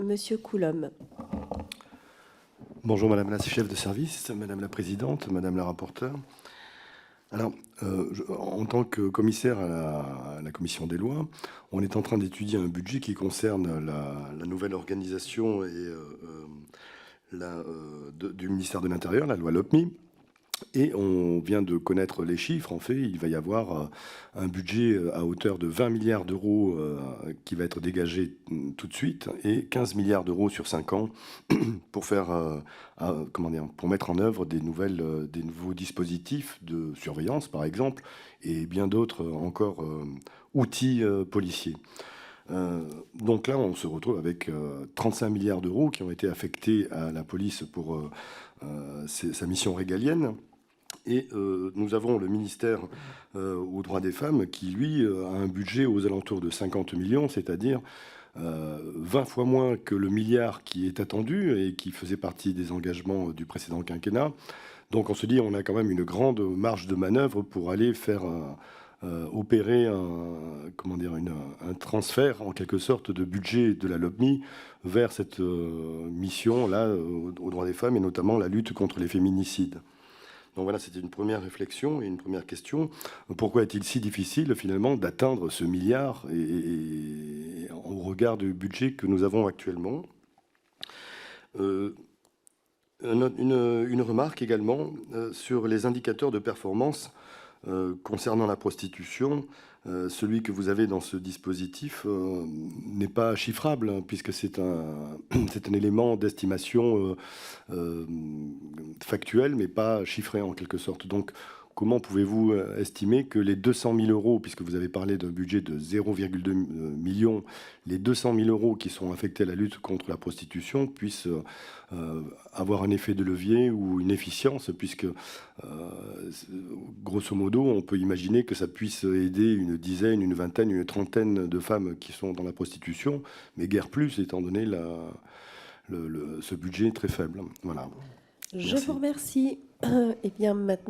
Monsieur Coulombe. Bonjour Madame la chef de service, Madame la présidente, Madame la rapporteure. Alors, en tant que commissaire à la commission des lois, on est en train d'étudier un budget qui concerne la nouvelle organisation du ministère de l'Intérieur, la loi LOPMI. Et on vient de connaître les chiffres. En fait, il va y avoir un budget à hauteur de 20 milliards d'euros qui va être dégagé tout de suite et 15 milliards d'euros sur 5 ans pour pour mettre en œuvre des nouveaux dispositifs de surveillance, par exemple, et bien d'autres encore outils policiers. Donc là, on se retrouve avec 35 milliards d'euros qui ont été affectés à la police pour sa mission régalienne. Et nous avons le ministère aux droits des femmes qui, lui, a un budget aux alentours de 50 millions, c'est-à-dire 20 fois moins que le milliard qui est attendu et qui faisait partie des engagements du précédent quinquennat. Donc on se dit on a quand même une grande marge de manœuvre pour aller faire opérer un transfert en quelque sorte de budget de la LOPMI vers cette mission-là aux droits des femmes et notamment la lutte contre les féminicides. Donc voilà, c'était une première réflexion et une première question. Pourquoi est-il si difficile finalement d'atteindre ce milliard et au regard du budget que nous avons actuellement? Une remarque également sur les indicateurs de performance concernant la prostitution. Celui que vous avez dans ce dispositif n'est pas chiffrable, hein, puisque c'est un élément d'estimation factuel, mais pas chiffré en quelque sorte. Donc, comment pouvez-vous estimer que les 200 000 euros, puisque vous avez parlé d'un budget de 0,2 millions, les 200 000 euros qui sont affectés à la lutte contre la prostitution puissent avoir un effet de levier ou une efficience, puisque grosso modo, on peut imaginer que ça puisse aider une dizaine, une vingtaine, une trentaine de femmes qui sont dans la prostitution, mais guère plus, étant donné ce budget très faible. Voilà. Je vous remercie. Eh bien, maintenant.